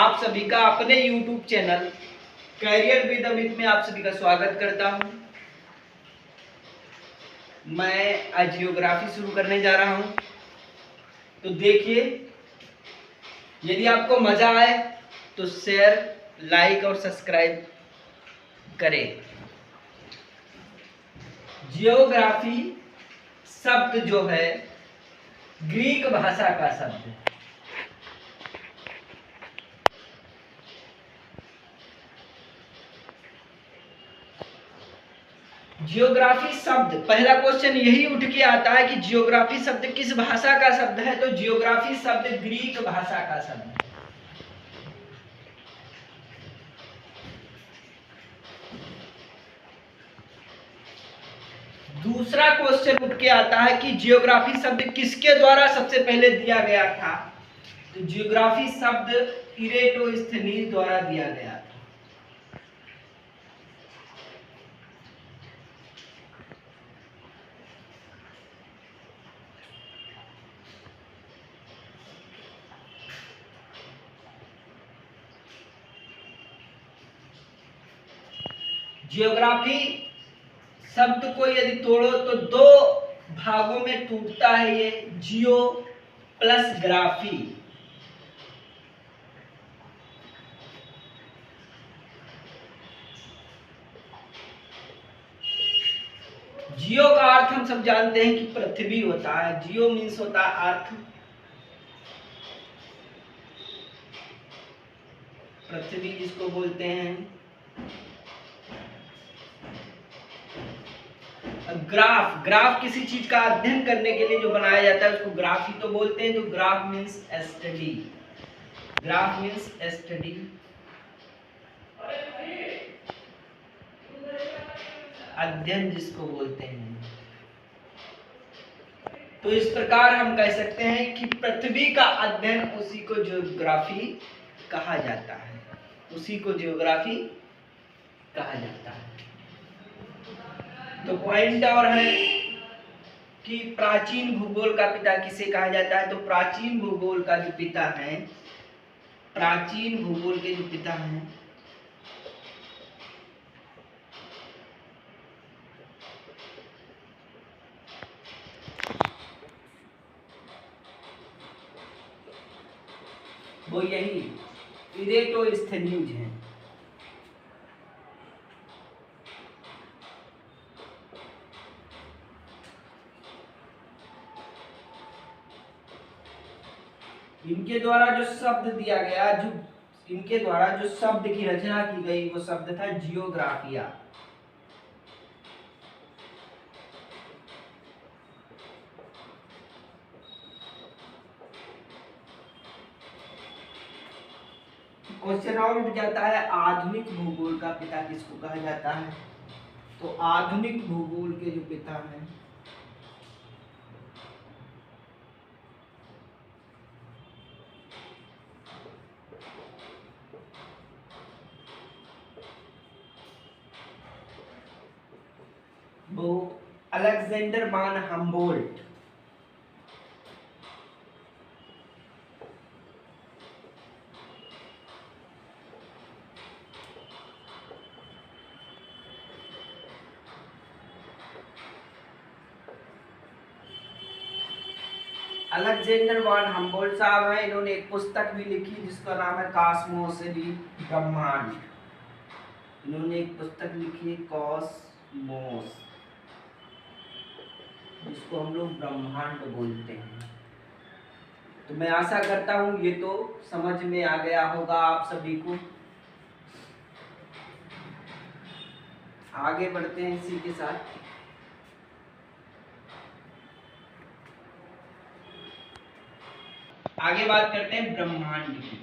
आप सभी का अपने YouTube channel career with Amit में आप सभी का स्वागत करता हूं। मैं आज जियोग्राफी शुरू करने जा रहा हूं, तो देखिए, यदि आपको मजा आए तो शेयर, लाइक और सब्सक्राइब करें। जियोग्राफी शब्द जो है ग्रीक भाषा का शब्द है। जियोग्राफी शब्द, पहला क्वेश्चन यही उठ के आता है कि जियोग्राफी शब्द किस भाषा का शब्द है, तो जियोग्राफी शब्द ग्रीक भाषा का शब्द है। दूसरा क्वेश्चन उठ के आता है कि जियोग्राफी शब्द किसके द्वारा सबसे पहले दिया गया था, तो जियोग्राफी शब्द इरेटोस्थेनीज द्वारा दिया गया था। जियोग्राफी शब्द को यदि तोड़ो तो दो भागों में टूटता है ये, जियो प्लस ग्राफी। जियो का अर्थ हम सब जानते हैं कि पृथ्वी होता है। जियो मीन्स होता है अर्थ, पृथ्वी जिसको बोलते हैं। ग्राफ, ग्राफ किसी चीज का अध्ययन करने के लिए जो बनाया जाता है उसको ग्राफ ही तो बोलते हैं। तो graph means study, graph means study. अध्ययन जिसको बोलते हैं। तो इस प्रकार हम कह सकते हैं कि पृथ्वी का अध्ययन उसी को जियोग्राफी कहा जाता है, उसी को जियोग्राफी कहा जाता है। तो पॉइंट और है कि प्राचीन भूगोल का पिता किसे कहा जाता है, तो प्राचीन भूगोल का जो पिता है, प्राचीन भूगोल के जो पिता हैं वो यही इरेटोस्थेनीज हैं। इनके द्वारा जो शब्द दिया गया, जो इनके द्वारा जो शब्द की रचना की गई वो शब्द था जियोग्राफिया। क्वेश्चन और उठ जाता है, आधुनिक भूगोल का पिता किसको कहा जाता है, तो आधुनिक भूगोल के जो पिता हैं वो अलेक्जेंडर वान हम्बोल्ट। अलेक्जेंडर वान हम्बोल्ट साहब हैं। इन्होंने एक पुस्तक भी लिखी जिसका नाम है कॉस्मोस, ब्रह्मांड। इन्होंने एक पुस्तक लिखी कॉस्मोस, जिसको हम लोग ब्रह्मांड बोलते हैं। तो मैं आशा करता हूं ये तो समझ में आ गया होगा आप सभी को। आगे बढ़ते हैं इसी के साथ। आगे बात करते हैं ब्रह्मांड की।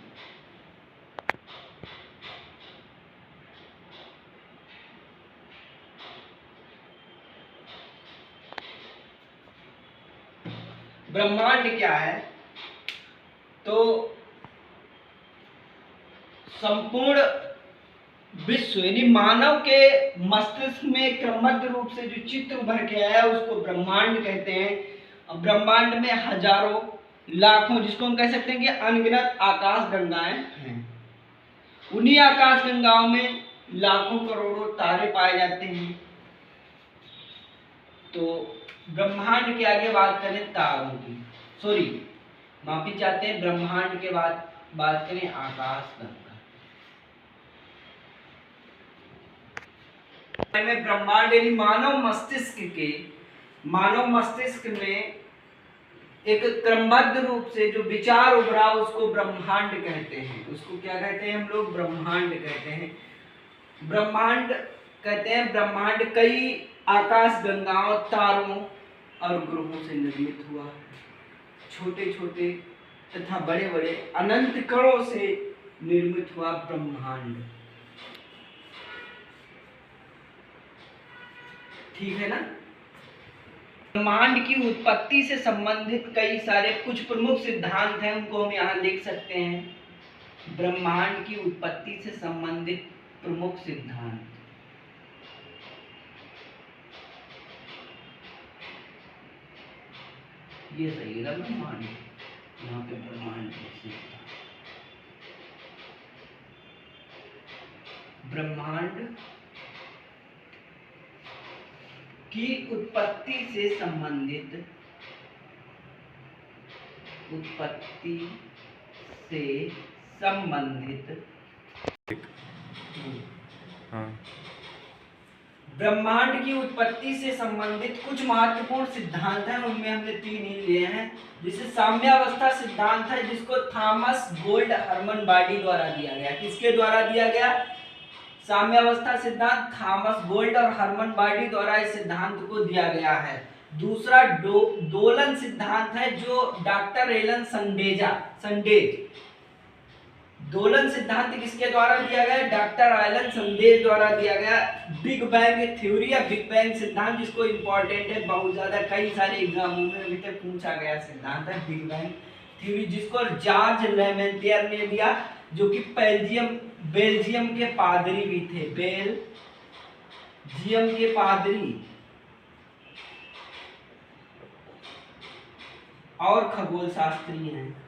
ब्रह्मांड क्या है, तो संपूर्ण विश्व यानी मानव के मस्तिष्क में क्रमबद्ध रूप से जो चित्र उभर के आया उसको ब्रह्मांड कहते हैं। ब्रह्मांड में हजारों लाखों, जिसको हम कह सकते हैं कि अनगिनत आकाश गंगाएं हैं। उन्हीं आकाशगंगाओं में लाखों करोड़ों तारे पाए जाते हैं। तो ब्रह्मांड के आगे बात करें तारों की, सॉरी माफी चाहते हैं, ब्रह्मांड के बाद बात करें आकाशगंगा में। ब्रह्मांड यानी मानव मस्तिष्क में एक क्रमबद्ध रूप से जो विचार उभरा उसको ब्रह्मांड कहते हैं। उसको क्या कहते हैं हम लोग? ब्रह्मांड कहते हैं। ब्रह्मांड कई आकाश गंगाओं, तारों और ग्रहों से निर्मित हुआ। छोटे छोटे तथा बड़े बड़े अनंत कणों से निर्मित हुआ ब्रह्मांड। ठीक है ना? ब्रह्मांड की उत्पत्ति से संबंधित कई सारे कुछ प्रमुख सिद्धांत हैं, उनको हम यहाँ लिख सकते हैं। ब्रह्मांड की उत्पत्ति से संबंधित प्रमुख सिद्धांत, ये सही है ब्रह्मांड, यहाँ पे ब्रह्मांड की उत्पत्ति से संबंधित ब्रह्मांड की उत्पत्ति से संबंधित कुछ महत्वपूर्ण सिद्धांत हैं, उनमें हमने 3 ही लिए हैं। जिसे साम्यावस्था सिद्धांत है, जिसको थॉमस गोल्ड हर्मन बाडी द्वारा दिया गया। किसके द्वारा दिया गया? साम्यावस्था सिद्धांत थॉमस गोल्ड और हर्मन बाडी द्वारा इस सिद्धांत को दिया गया है। दूसरा दोलन सिद्धांत है, जो डॉक्टर एलन संडेज। दोलन सिद्धांत किसके द्वारा दिया गया? डॉक्टर एलन संडेज द्वारा दिया गया। बिग बैंग थ्योरी या बिग बैंग सिद्धांत, जिसको इंपॉर्टेंट है, बहुत ज्यादा कई सारे एग्जामों में अभी तक पूछा गया सिद्धांत है बिग बैंग थ्योरी, जिसको जॉर्ज लेमेंटियर ने दिया, जो कि बेल्जियम के पादरी भी थे। बेल्जियम के पादरी और खगोल शास्त्री हैं।